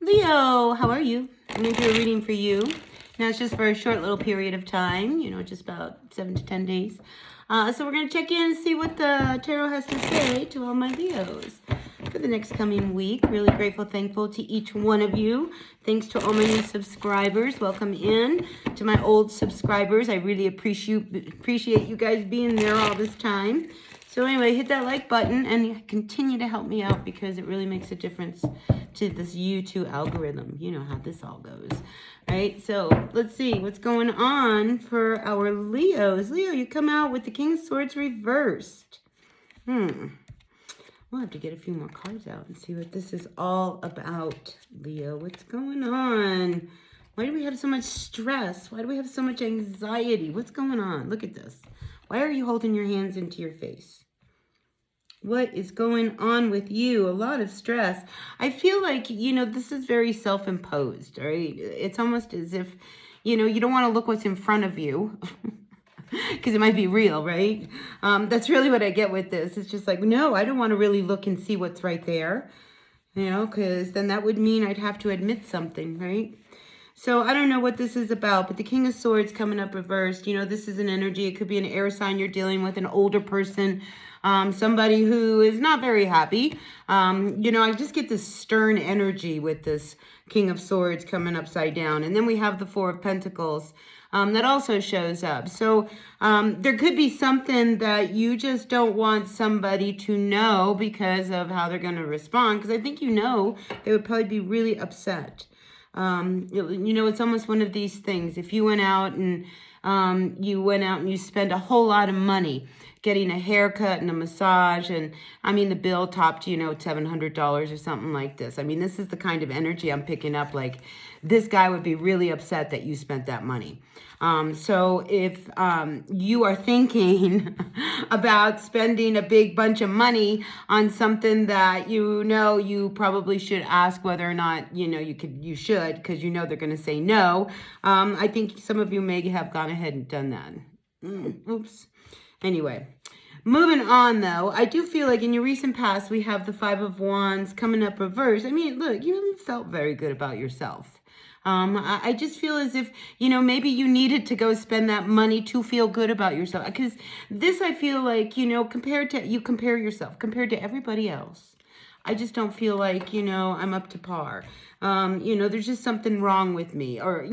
Leo, how are you? I'm going to do a reading for you. Now, it's just for a short little period of time, just about 7 to 10 days. So we're going to check in and see what the tarot has to say to all my Leos for the next coming week. Really grateful, thankful to each one of you. Thanks to all my new subscribers. Welcome in to my old subscribers. I really appreciate you guys being there all this time. So anyway, hit that like button and continue to help me out because it really makes a difference to this YouTube algorithm. You know how this all goes, right? So let's see what's going on for our Leos. Leo, you come out with the King of Swords reversed. We'll have to get a few more cards out and see what this is all about. Leo, what's going on? Why do we have so much stress? Why do we have so much anxiety? What's going on? Look at this. Why are you holding your hands into your face? What is going on with you? A lot of stress. I feel like, this is very self-imposed, right? It's almost as if, you don't want to look what's in front of you because it might be real, right? That's really what I get with this. It's just like, no, I don't want to really look and see what's right there, because then that would mean I'd have to admit something, right? So I don't know what this is about, but the King of Swords coming up reversed. This is an energy. It could be an air sign you're dealing with, an older person, somebody who is not very happy. I just get this stern energy with this King of Swords coming upside down. And then we have the Four of Pentacles that also shows up. So there could be something that you just don't want somebody to know because of how they're going to respond. Because I think they would probably be really upset. It's almost one of these things. If you went out and you spend a whole lot of money getting a haircut and a massage, and the bill topped, $700 or something like this. This is the kind of energy I'm picking up. Like, this guy would be really upset that you spent that money. So if you are thinking about spending a big bunch of money on something that you probably should ask whether or not you should, because they're going to say no. I think some of you may have gone ahead and done that. Oops. Anyway, moving on though, I do feel like in your recent past we have the Five of Wands coming up reversed. Look, you haven't felt very good about yourself. I just feel as if, maybe you needed to go spend that money to feel good about yourself. Because this, I feel like, compared to everybody else, I just don't feel like, I'm up to par. There's just something wrong with me. Or,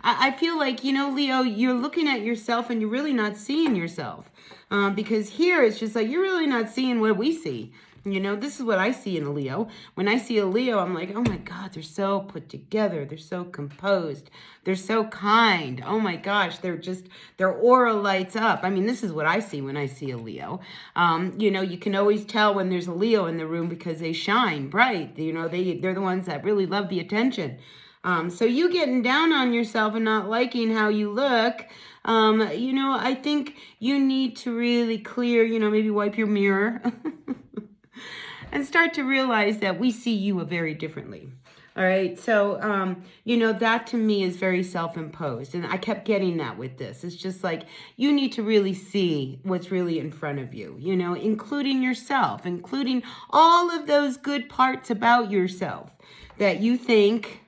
I feel like, Leo, you're looking at yourself and you're really not seeing yourself. Because here it's just like, you're really not seeing what we see. This is what I see in a Leo. When I see a Leo, I'm like, oh my God, they're so put together. They're so composed. They're so kind. Oh my gosh, their aura lights up. This is what I see when I see a Leo. You can always tell when there's a Leo in the room because they shine bright. They're the ones that really love the attention. So you getting down on yourself and not liking how you look, I think you need to really clear, maybe wipe your mirror. And start to realize that we see you very differently. All right. So, that to me is very self-imposed. And I kept getting that with this. It's just like, you need to really see what's really in front of you, including yourself, including all of those good parts about yourself that you think,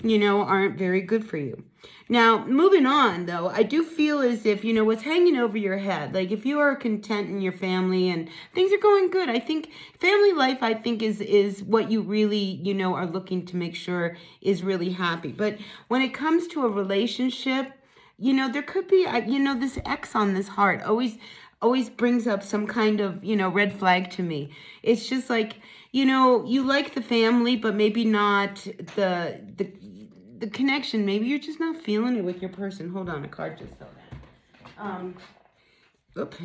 aren't very good for you. Now, moving on, though, I do feel as if, what's hanging over your head, like if you are content in your family and things are going good, I think family life, is what you really, are looking to make sure is really happy. But when it comes to a relationship, there could be, this X on this heart always brings up some kind of, red flag to me. It's just like, you like the family, but maybe not the connection. Maybe you're just not feeling it with your person. Hold on, a card just fell down.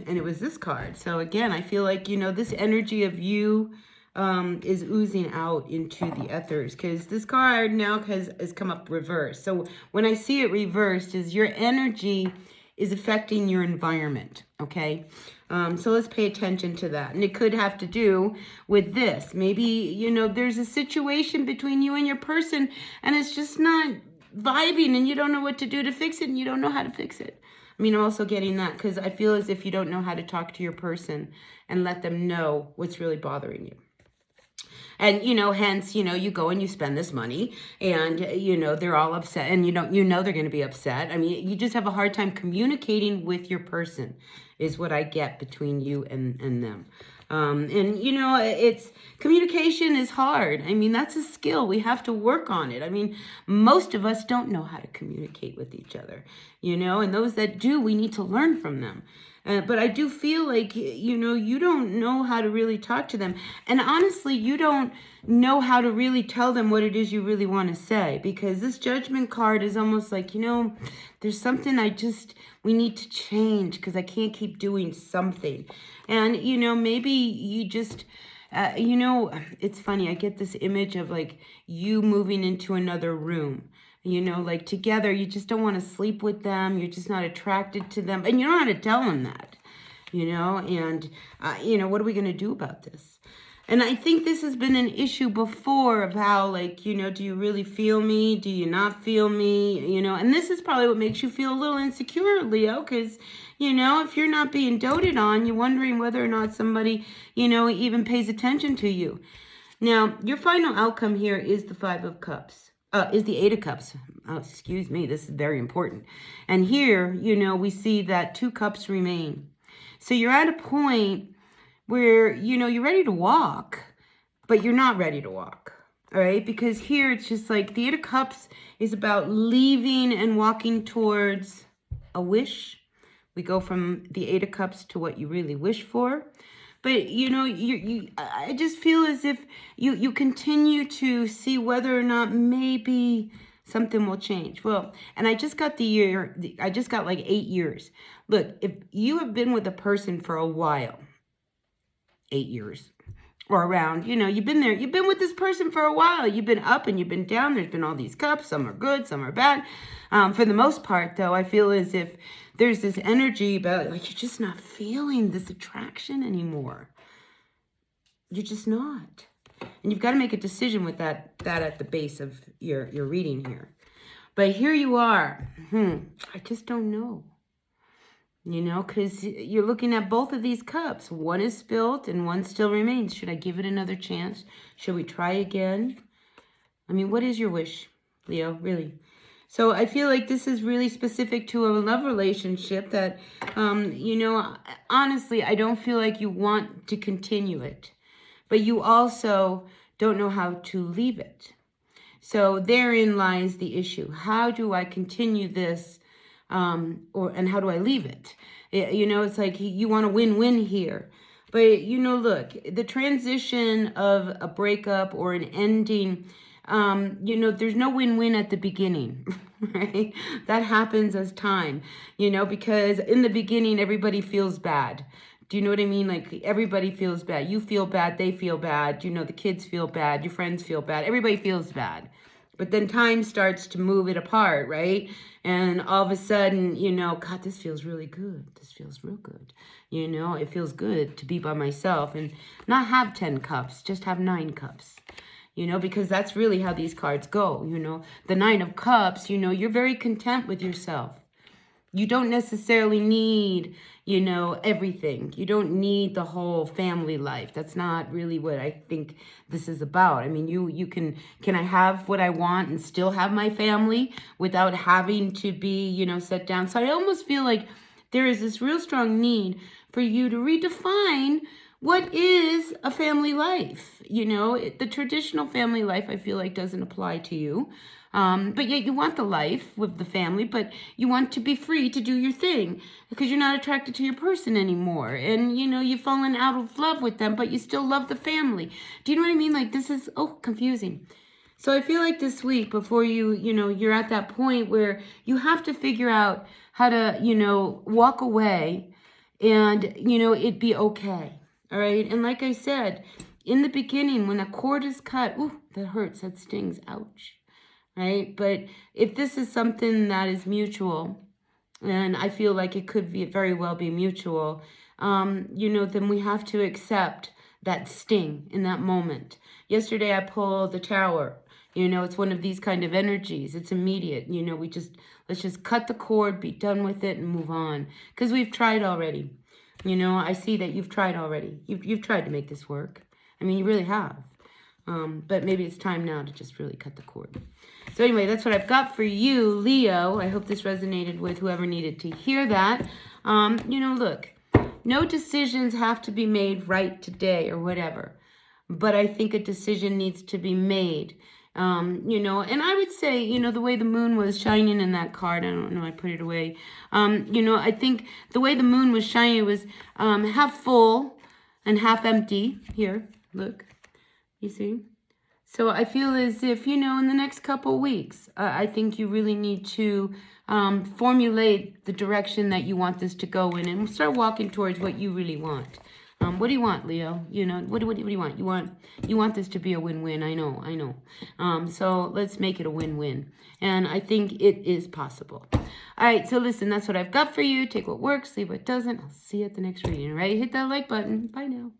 And it was this card. So again, I feel like, this energy of you is oozing out into the ethers, because this card now has come up reversed. So when I see it reversed, is your energy is affecting your environment, okay? So let's pay attention to that. And it could have to do with this. Maybe, there's a situation between you and your person and it's just not vibing and you don't know what to do to fix it and you don't know how to fix it. I'm also getting that because I feel as if you don't know how to talk to your person and let them know what's really bothering you. And, hence, you go and you spend this money and, they're all upset and they're going to be upset. I mean, you just have a hard time communicating with your person is what I get between you and them. It's communication is hard. I mean, that's a skill. We have to work on it. I mean, most of us don't know how to communicate with each other, and those that do, we need to learn from them. But I do feel like, you don't know how to really talk to them. And honestly, you don't know how to really tell them what it is you really want to say. Because this judgment card is almost like, there's something we need to change because I can't keep doing something. And, maybe you just, it's funny. I get this image of like you moving into another room. Like together, you just don't want to sleep with them. You're just not attracted to them. And you don't know how to tell them that, and, what are we going to do about this? And I think this has been an issue before of how, like, do you really feel me? Do you not feel me? And this is probably what makes you feel a little insecure, Leo, because, if you're not being doted on, you're wondering whether or not somebody, even pays attention to you. Now, your final outcome here is the 5 of Cups. Is the 8 of Cups. Oh, excuse me. This is very important. And here, we see that 2 cups remain. So you're at a point where, you're ready to walk, but you're not ready to walk. All right? Because here it's just like the 8 of Cups is about leaving and walking towards a wish. We go from the 8 of Cups to what you really wish for. But, I just feel as if you continue to see whether or not maybe something will change. Well, and I just got I just got like 8 years. Look, if you have been with a person for a while, 8 years or around, you've been there, you've been with this person for a while. You've been up and you've been down. There's been all these cups. Some are good, some are bad. For the most part, though, I feel as if there's this energy about like you're just not feeling this attraction anymore. You're just not. And you've got to make a decision with that at the base of your reading here. But here you are. I just don't know. Because you're looking at both of these cups. One is spilled and one still remains. Should I give it another chance? Should we try again? I mean, what is your wish, Leo? Really? So I feel like this is really specific to a love relationship that, honestly, I don't feel like you want to continue it. But you also don't know how to leave it. So therein lies the issue. How do I continue this, and how do I leave it? It's like you want a win-win here. But, look, the transition of a breakup or an ending, there's no win-win at the beginning, right? That happens as time, because in the beginning, everybody feels bad. Do you know what I mean? Like everybody feels bad. You feel bad. They feel bad. The kids feel bad. Your friends feel bad. Everybody feels bad. But then time starts to move it apart, right? And all of a sudden, God, this feels really good. This feels real good. It feels good to be by myself and not have 10 cups, just have 9 cups. Because that's really how these cards go. The 9 of Cups, you're very content with yourself. You don't necessarily need, everything. You don't need the whole family life. That's not really what I think this is about. I mean, you can I have what I want and still have my family without having to be, set down? So I almost feel like there is this real strong need for you to redefine what is a family life. The traditional family life, I feel like, doesn't apply to you. But yet you want the life with the family, but you want to be free to do your thing because you're not attracted to your person anymore. And, you've fallen out of love with them, but you still love the family. Do you know what I mean? Like, this is, confusing. So I feel like this week before you're at that point where you have to figure out how to, walk away and, it'd be okay. All right. And like I said, in the beginning, when a cord is cut, that hurts, that stings, ouch. Right? But if this is something that is mutual, and I feel like it could very well be mutual, then we have to accept that sting in that moment. Yesterday I pulled the Tower. It's one of these kind of energies. It's immediate. Let's just cut the cord, be done with it, and move on. Because we've tried already. I see that you've tried already. You've tried to make this work. I mean, you really have. But maybe it's time now to just really cut the cord. So anyway, that's what I've got for you, Leo. I hope this resonated with whoever needed to hear that. You know, look, no decisions have to be made right today or whatever. But I think a decision needs to be made. You know, and I would say, you know, the way the moon was shining in that card, I don't know, I put it away. You know, I think the way the moon was shining was half full and half empty. Here, look, you see? So I feel as if, you know, in the next couple weeks, I think you really need to formulate the direction that you want this to go in and start walking towards what you really want. What do you want, Leo? You know, what do you want? You want this to be a win-win. I know. So let's make it a win-win. And I think it is possible. All right, so listen, that's what I've got for you. Take what works, leave what doesn't. I'll see you at the next reading, all right? Hit that like button. Bye now.